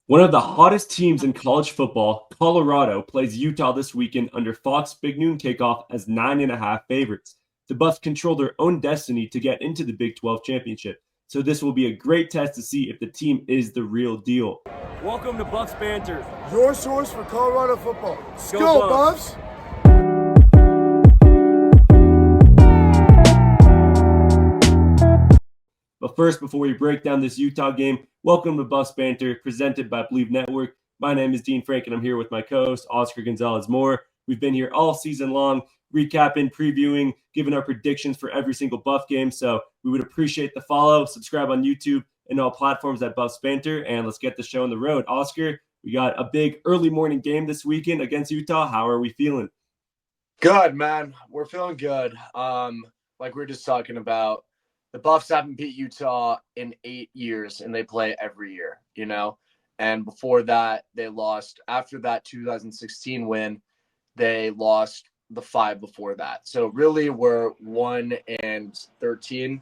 One of the hottest teams in college football, Colorado, plays Utah this weekend under Fox Big Noon kickoff as 9.5 favorites. The Buffs control their own destiny to get into the Big 12 championship, so this will be a great test to see if the team is the real deal. Welcome to Buffs Banter. Your source for Colorado football. Let's Go Buffs! But first, before we break down this Utah game, welcome to Buffs Banter, presented by Believe Network. My name is Dean Frank, and I'm here with my co-host, Oscar Gonzalez-Moore. We've been here all season long, recapping, previewing, giving our predictions for every single Buff game. So we would appreciate the follow, subscribe on YouTube and all platforms at Buffs Banter, and let's get the show on the road. Oscar, we got a big early morning game this weekend against Utah. How are we feeling? Good, man. We're feeling good. Like we were just talking about, the Buffs haven't beat Utah in 8 years, and they play every year, you know? And before that, they lost. After that 2016 win, they lost the 5 before that. So really, we're 1-13 in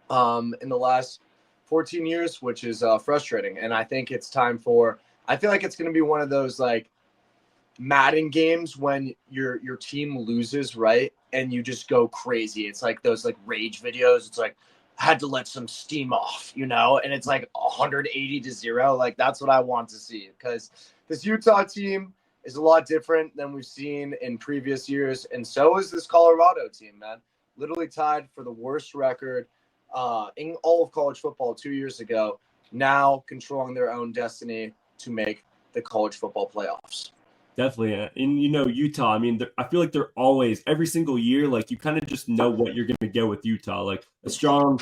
the last 14 years, which is frustrating. And I think it's time for – I feel like it's going to be one of those, like, Madden games when your team loses, right? And you just go crazy. It's like those like rage videos. It's like had to let some steam off, you know, and it's like 180-0. Like that's what I want to see, because this Utah team is a lot different than we've seen in previous years. And so is this Colorado team, man. Literally tied for the worst record in all of college football 2 years ago, now controlling their own destiny to make the college football playoffs. Definitely. And, Utah, I mean, I feel like they're always, every single year, like you kind of just know what you're going to get with Utah. Like a strong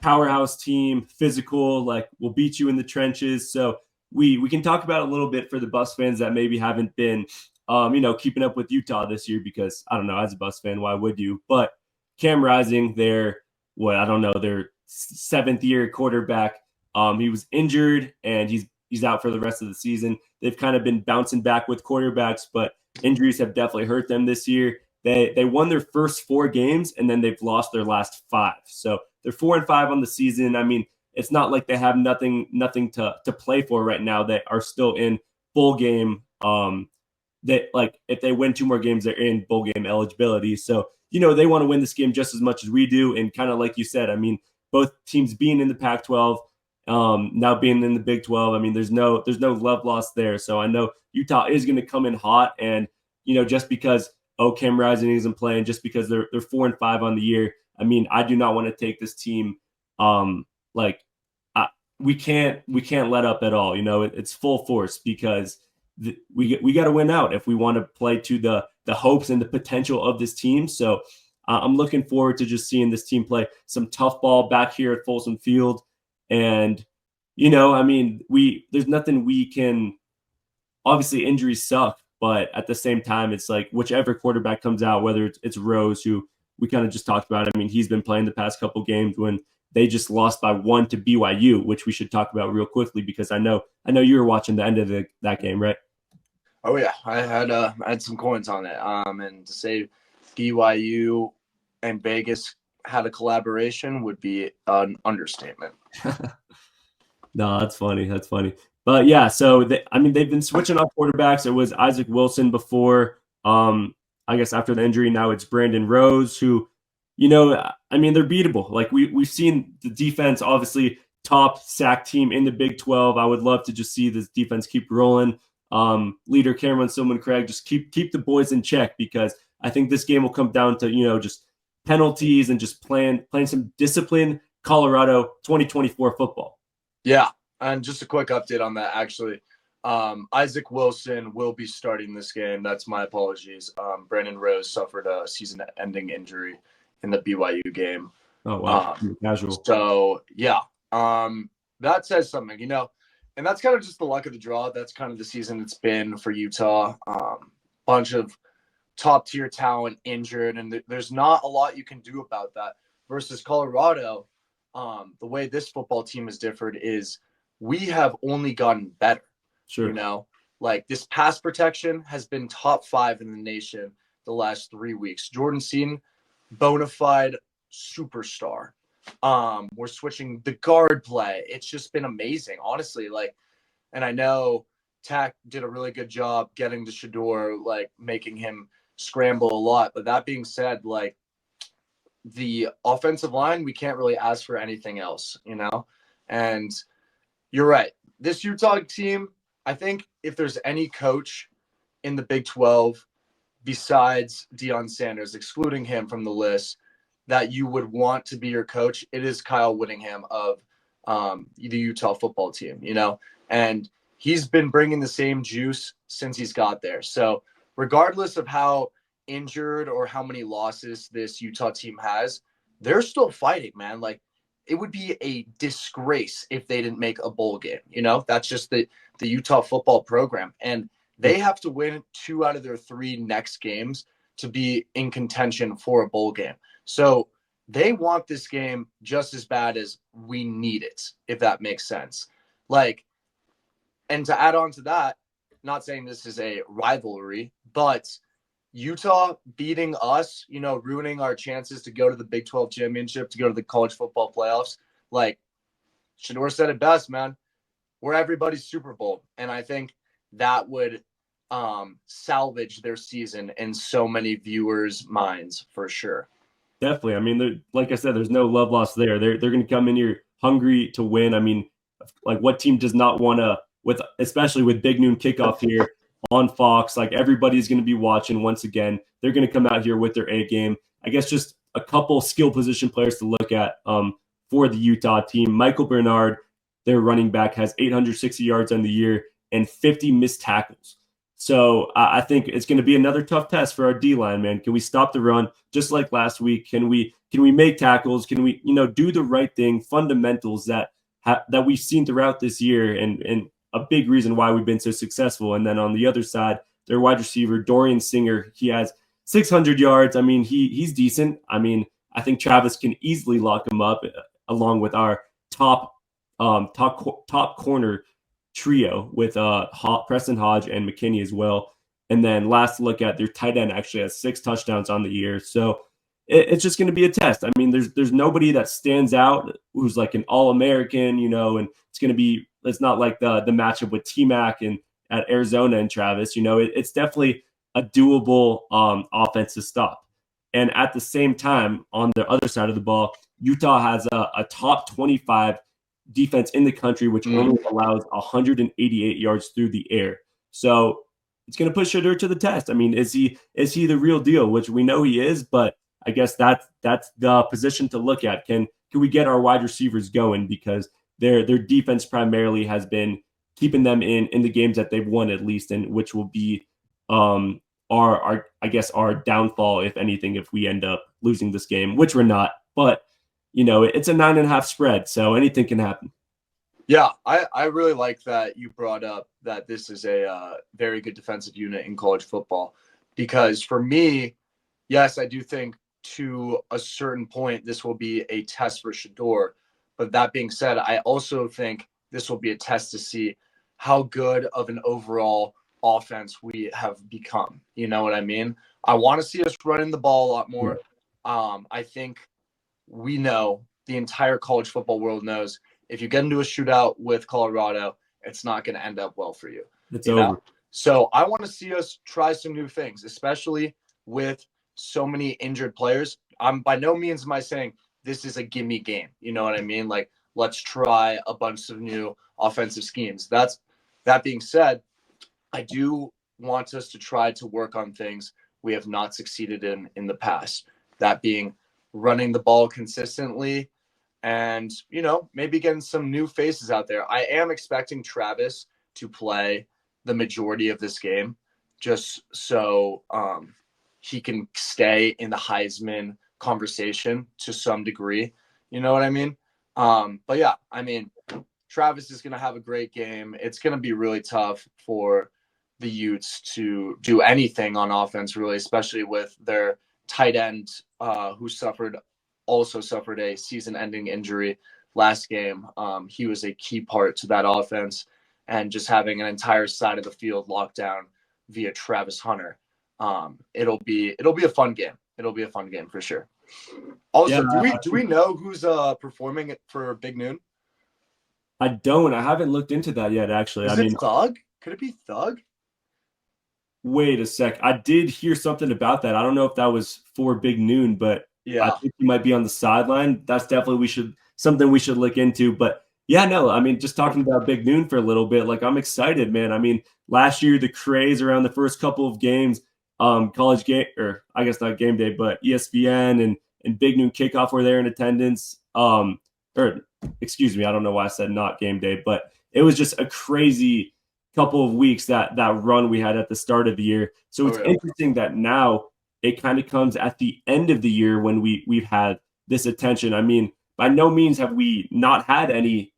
powerhouse team, physical, like will beat you in the trenches. So we can talk about it a little bit for the Buffs fans that maybe haven't been, keeping up with Utah this year, because I don't know, as a Buffs fan, why would you? But Cam Rising, their 7th-year quarterback, he was injured and he's out for the rest of the season. They've kind of been bouncing back with quarterbacks, but injuries have definitely hurt them this year. They won their first 4 games, and then they've lost their last 5. So they're 4-5 on the season. I mean, it's not like they have nothing to play for right now. They are still in bowl game. If they win 2 more games, they're in bowl game eligibility. So, they want to win this game just as much as we do. And kind of like you said, I mean, both teams being in the Pac-12, now being in the Big 12, I mean, there's no love lost there. So I know Utah is going to come in hot, and just because Cam Rising isn't playing, just because they're 4-5 on the year, I mean, I do not want to take this team. We can't let up at all. It's full force, because we got to win out if we want to play to the hopes and the potential of this team. So I'm looking forward to just seeing this team play some tough ball back here at Folsom Field. And, I mean, there's nothing we can – obviously injuries suck, but at the same time, it's like whichever quarterback comes out, whether it's Rose, who we kind of just talked about. I mean, he's been playing the past couple games when they just lost by 1 to BYU, which we should talk about real quickly, because I know you were watching the end of that game, right? Oh, yeah. I had some coins on it. And to say BYU and Vegas had a collaboration would be an understatement. No, that's funny. But yeah, so they've been switching off quarterbacks. It was Isaac Wilson before, I guess after the injury. Now it's Brandon Rose, who, they're beatable. Like we've seen the defense, obviously top sack team in the Big 12. I would love to just see this defense keep rolling. Leader Cameron Silman-Craig, just keep the boys in check, because I think this game will come down to, just penalties and just playing some disciplined Colorado 2024 football. Yeah, and just a quick update on that, actually. Isaac Wilson will be starting this game. That's my apologies. Brandon Rose suffered a season-ending injury in the BYU game. Oh, wow. Casual. So, yeah, that says something, and that's kind of just the luck of the draw. That's kind of the season it's been for Utah. Bunch of top-tier talent injured, and there's not a lot you can do about that. Versus Colorado, the way this football team has differed is we have only gotten better. Sure. Like this pass protection has been top 5 in the nation the last 3 weeks. Jordan Seaton, bona fide superstar. We're switching the guard play. It's just been amazing. Honestly, like And I know Tack did a really good job getting to Shador, like making him scramble a lot. But that being said, like the offensive line, we can't really ask for anything else, you know? And you're right. This Utah team, I think if there's any coach in the Big 12 besides Deion Sanders, excluding him from the list, that you would want to be your coach, it is Kyle Whittingham of the Utah football team, you know? And he's been bringing the same juice since he's got there. So regardless of how injured or how many losses this Utah team has, they're still fighting, man. Like, it would be a disgrace if they didn't make a bowl game. You know, that's just the Utah football program. And they have to win 2 out of their 3 next games to be in contention for a bowl game. So they want this game just as bad as we need it, if that makes sense. Like, and to add on to that, not saying this is a rivalry, but Utah beating us, you know, ruining our chances to go to the Big 12 championship, to go to the college football playoffs. Like Shador said it best, man. We're everybody's Super Bowl. And I think that would salvage their season in so many viewers' minds for sure. Definitely. I mean, like I said, there's no love lost there. They're going to come in here hungry to win. I mean, like what team does not want to, especially with big noon kickoff here on Fox, like everybody's going to be watching once again. They're going to come out here with their A game. I guess just a couple skill position players to look at for the Utah team. Michael Bernard, their running back, has 860 yards on the year and 50 missed tackles. So I think it's going to be another tough test for our D-line, man. Can we stop the run just like last week? Can we make tackles? Can we, do the right thing, fundamentals that we've seen throughout this year and a big reason why we've been so successful. And then on the other side, their wide receiver, Dorian Singer, he has 600 yards. I mean, he's decent. I mean, I think Travis can easily lock him up along with our top corner trio with Preston Hodge and McKinney as well. And then last look at their tight end actually has 6 touchdowns on the year. So it's just going to be a test. I mean, there's nobody that stands out who's like an All-American, and it's not like the matchup with T-Mac and at Arizona and Travis. It's definitely a doable offense to stop. And at the same time, on the other side of the ball, Utah has a top 25 defense in the country, which only allows 188 yards through the air. So it's going to put Shador to the test. I mean, is he the real deal? Which we know he is, but I guess that's the position to look at. Can we get our wide receivers going, because their defense primarily has been keeping them in the games that they've won at least, and which will be our downfall, if anything, if we end up losing this game, which we're not. But it's a 9.5 spread, so anything can happen. Yeah, I really like that you brought up that this is a very good defensive unit in college football, because for me, yes, I do think to a certain point this will be a test for Shador. But that being said, I also think this will be a test to see how good of an overall offense we have become. You know what I mean? I want to see us running the ball a lot more. I think we know, the entire college football world knows, if you get into a shootout with Colorado, it's not going to end up well for you. It's over. So I want to see us try some new things, especially with so many injured players. I'm by no means am I saying this is a gimme game. You know what I mean? Like, let's try a bunch of new offensive schemes. That being said, I do want us to try to work on things we have not succeeded in the past. That being running the ball consistently and, maybe getting some new faces out there. I am expecting Travis to play the majority of this game just so he can stay in the Heisman conversation to some degree. You know what I mean? But yeah, I mean, Travis is going to have a great game. It's going to be really tough for the Utes to do anything on offense, really, especially with their tight end who also suffered a season-ending injury last game. He was a key part to that offense, and just having an entire side of the field locked down via Travis Hunter. It'll be a fun game. It'll be a fun game for sure. Also, do we know who's performing for Big Noon? I don't. I haven't looked into that yet, actually. I Is it mean, Thug? Could it be Thug? wait a sec. I did hear something about that. I don't know if that was for Big Noon, but I Yeah. think he might be on the sideline. That's definitely something we should look into. But yeah, no, I mean, just talking about Big Noon for a little bit, like I'm excited, man. I mean, last year the craze around the first couple of games, college game or I guess not game day, but ESPN and Big Noon kickoff were there in attendance. Or excuse me, I don't know why I said not game day, but it was just a crazy couple of weeks that run we had at the start of the year. So Oh it's yeah. interesting that now it kind of comes at the end of the year when we've had this attention. I mean, by no means have we not had any,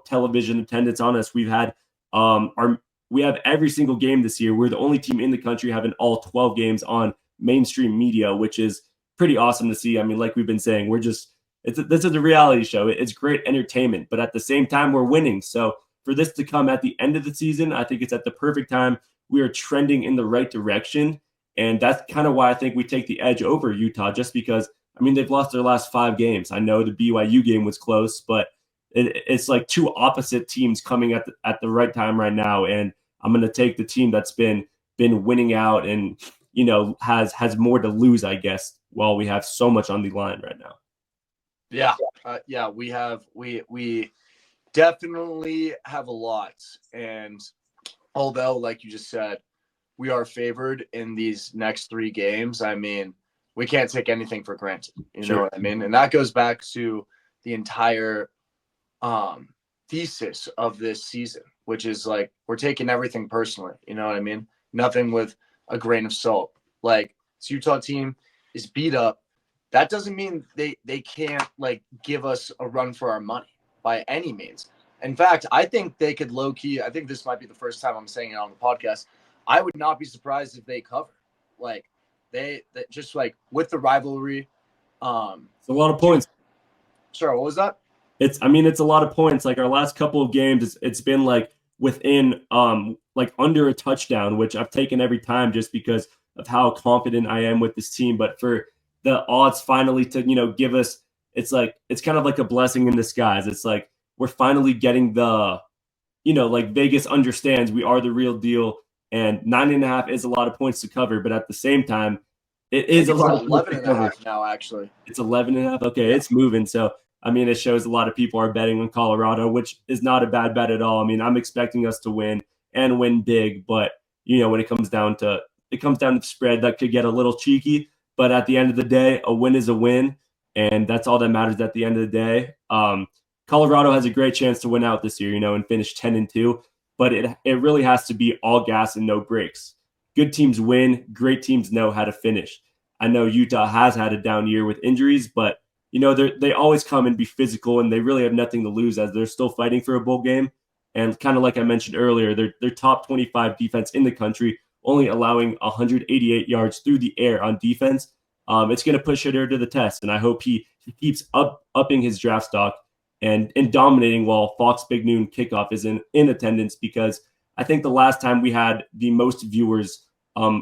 television attendance on us. We've had our we have every single game this year. We're the only team in the country having all 12 games on mainstream media, which is pretty awesome to see. I mean, like we've been saying, this is a reality show. It's great entertainment, but at the same time, we're winning. So for this to come at the end of the season, I think it's at the perfect time. We are trending in the right direction. And that's kind of why I think we take the edge over Utah, just because, I mean, they've lost their last 5 games. I know the BYU game was close, but it's like two opposite teams coming at the right time right now. And I'm going to take the team that's been winning out and, has more to lose, I guess, while we have so much on the line right now. Yeah. Yeah. We definitely have a lot. And although, like you just said, we are favored in these next 3 games, I mean, we can't take anything for granted. You know what I mean? And that goes back to the entire thesis of this season, which is like we're taking everything personally. You know what I mean? Nothing with a grain of salt. Like this Utah team is beat up. That doesn't mean they can't like give us a run for our money by any means. In fact, I think they could low key. I think this might be the first time I'm saying it on the podcast. I would not be surprised if they cover. Like they just like with the rivalry. It's a lot of points. Sorry, what was that? It's a lot of points. Like our last couple of games, it's been like within like under a touchdown, which I've taken every time just because of how confident I am with this team. But for the odds finally to, give us, it's kind of like a blessing in disguise. It's like we're finally getting like Vegas understands we are the real deal, and 9.5 is a lot of points to cover, but at the same time, it is a lot of 11 and a half now, actually. It's 11.5. Okay, yeah. It's moving. So, I mean, it shows a lot of people are betting on Colorado, which is not a bad bet at all. I mean, I'm expecting us to win and win big, but when it comes down to the spread, that could get a little cheeky. But at the end of the day, a win is a win, and that's all that matters at the end of the day. Colorado has a great chance to win out this year, and finish 10-2, but it really has to be all gas and no brakes. Good teams win. Great teams know how to finish. I know Utah has had a down year with injuries, but they always come and be physical, and they really have nothing to lose as they're still fighting for a bowl game. And kind of like I mentioned earlier, they're top 25 defense in the country, only allowing 188 yards through the air on defense. It's going to push Hitter to the test, and I hope he keeps upping his draft stock and dominating while Fox Big Noon kickoff is in attendance, because I think the last time we had the most viewers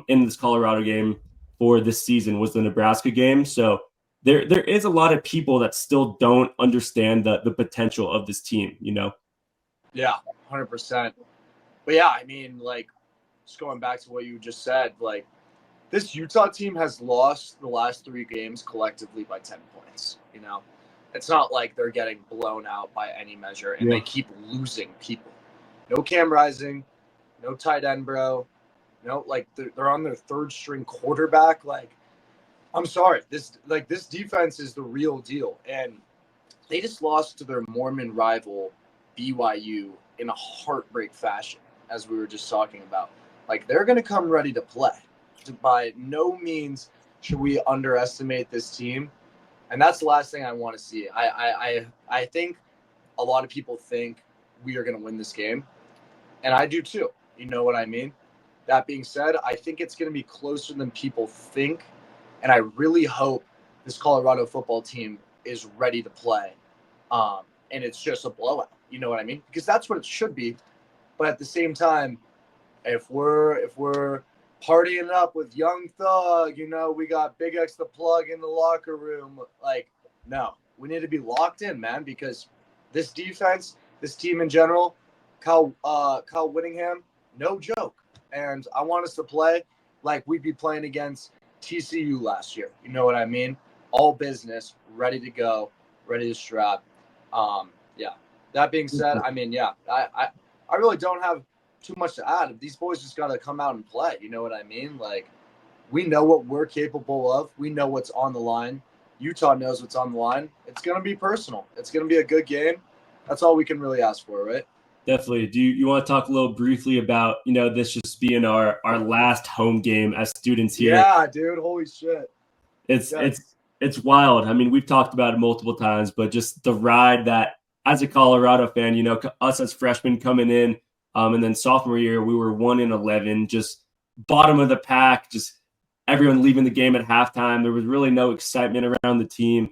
in this Colorado game for this season was the Nebraska game. So there is a lot of people that still don't understand the potential of this team, Yeah, 100%. But yeah, I mean, like, just going back to what you just said, like, this Utah team has lost the last 3 games collectively by 10 points, It's not like they're getting blown out by any measure, and they keep losing people. No Cam Rising, no tight end, bro. Like, they're on their 3rd-string quarterback. Like, I'm sorry. This defense is the real deal. And they just lost to their Mormon rival, BYU, in a heartbreak fashion, as we were just talking about. Like, they're going to come ready to play. By no means should we underestimate this team. And that's the last thing I want to see. I think a lot of people think we are going to win this game. And I do too. You know what I mean? That being said, I think it's going to be closer than people think. And I really hope this Colorado football team is ready to play. And it's just a blowout. You know what I mean? Because that's what it should be. But at the same time, if we're partying up with Young Thug, we got Big X the Plug in the locker room. Like, no, we need to be locked in, man, because this defense this team in general, Kyle Whittingham, no joke. And I want us to play like we'd be playing against TCU last year. You know what I mean? All business, ready to go, ready to strap. Yeah. That being said, I mean, yeah, I really don't have too much to add. These boys just got to come out and play. You know what I mean? Like, we know what we're capable of. We know what's on the line. Utah knows what's on the line. It's going to be personal. It's going to be a good game. That's all we can really ask for, right? Definitely. Do you want to talk a little briefly about, this just being our last home game as students here? Yeah, dude. Holy shit. It's wild. I mean, we've talked about it multiple times, but just the ride that as a Colorado fan, us as freshmen coming in, and then sophomore year, we were 1-11, just bottom of the pack, just everyone leaving the game at halftime. There was really no excitement around the team.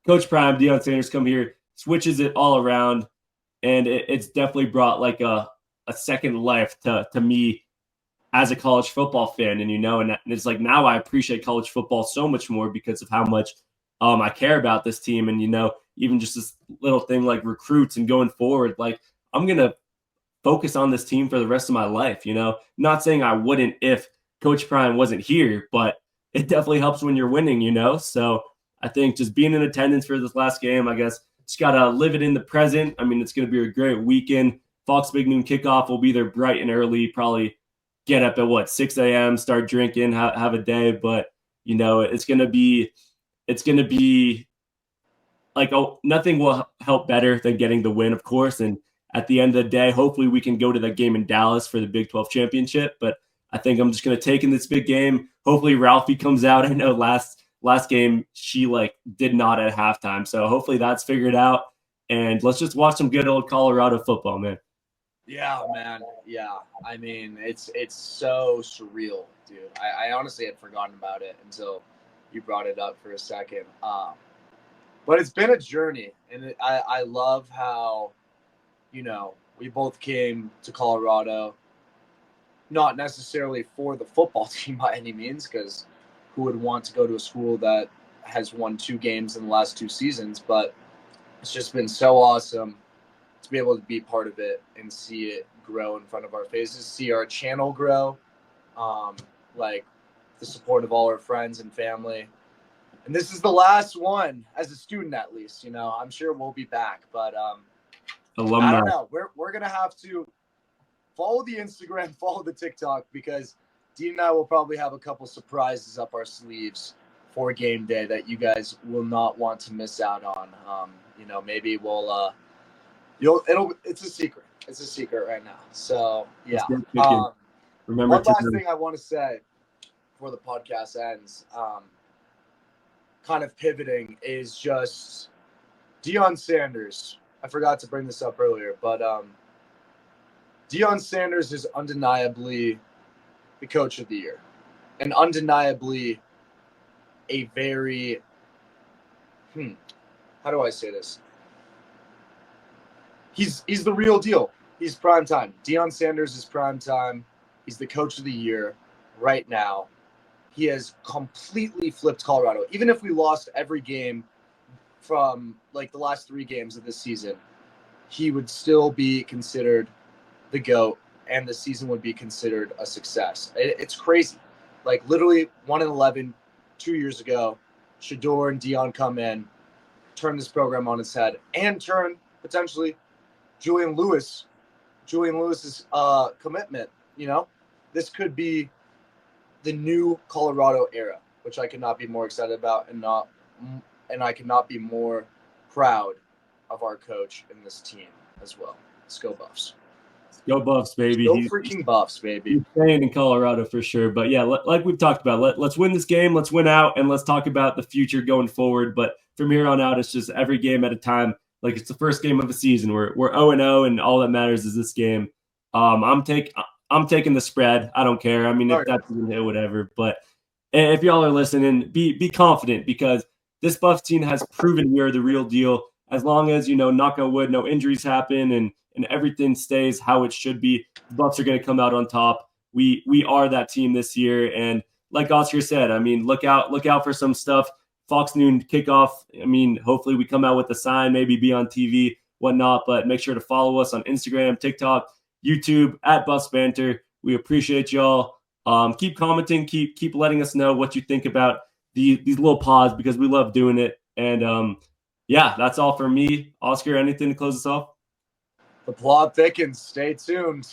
Coach Prime, Deion Sanders come here, switches it all around, and it's definitely brought like a second life to me as a college football fan. And and it's like now I appreciate college football so much more because of how much I care about this team. And even just this little thing like recruits and going forward, like I'm gonna focus on this team for the rest of my life. Not saying I wouldn't if Coach Prime wasn't here, but it definitely helps when you're winning. So I think just being in attendance for this last game, I guess just gotta live it in the present. I mean, it's gonna be a great weekend. Fox Big Noon kickoff will be there bright and early. Probably get up at 6 a.m., start drinking, have a day. But it's gonna be like, nothing will help better than getting the win, of course. And at the end of the day, hopefully we can go to that game in Dallas for the Big 12 championship. But I think I'm just gonna take in this big game. Hopefully Ralphie comes out. I know last game she did not at halftime, so hopefully that's figured out. And let's just watch some good old Colorado football, man. Yeah, man. Yeah. I mean, it's so surreal, dude. I honestly had forgotten about it until you brought it up for a second. But it's been a journey, and I love how, we both came to Colorado, not necessarily for the football team by any means, because who would want to go to a school that has won 2 games in the last 2 seasons, but it's just been so awesome to be able to be part of it and see it grow in front of our faces, see our channel grow, like the support of all our friends and family. And this is the last one as a student, at least. I'm sure we'll be back, but Alumni. I don't know. We're gonna have to follow the Instagram, follow the TikTok, because Dean and I will probably have a couple surprises up our sleeves for game day that you guys will not want to miss out on. Maybe we'll it's a secret. It's a secret right now. So yeah. Remember, one last thing I want to say before the podcast ends, kind of pivoting, is just Deion Sanders. I forgot to bring this up earlier, but Deion Sanders is undeniably the coach of the year, and undeniably a very how do I say this? He's the real deal. He's prime time. Deion Sanders is prime time. He's the coach of the year right now. He has completely flipped Colorado. Even if we lost every game from the last 3 games of this season, he would still be considered the GOAT, and the season would be considered a success. It's crazy. Literally 1-11 2 years ago, Shador and Deion come in, turn this program on its head, and turn potentially Julian Lewis's commitment. This could be the new Colorado era, which I could not be more excited about, and I could not be more proud of our coach and this team as well. Let's go Buffs. Go Buffs, baby. Go freaking Buffs, baby. He's staying in Colorado for sure. But yeah, like we've talked about, let's win this game. Let's win out, and let's talk about the future going forward. But from here on out, it's just every game at a time. It's the first game of the season. We're 0-0, and all that matters is this game. I'm taking the spread. I don't care. I mean, if that's whatever. But if y'all are listening, be confident, because this Buffs team has proven we are the real deal. As long as, knock on wood, no injuries happen and everything stays how it should be, the Buffs are going to come out on top. We are that team this year. And like Oscar said, I mean, look out for some stuff. Fox Noon kickoff. I mean, hopefully we come out with a sign, maybe be on TV. whatnot. But make sure to follow us on Instagram, TikTok, YouTube at Buffs Banter. We appreciate y'all. Keep commenting, keep letting us know what you think about these little pods, because we love doing it. And yeah, that's all for me. Oscar, anything to close us off? The plot thickens. Stay tuned.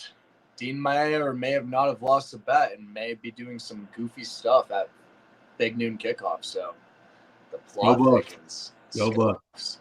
Dean may or may have not have lost a bet and may be doing some goofy stuff at Big Noon Kickoff. So the plot thickens. Go Buffs.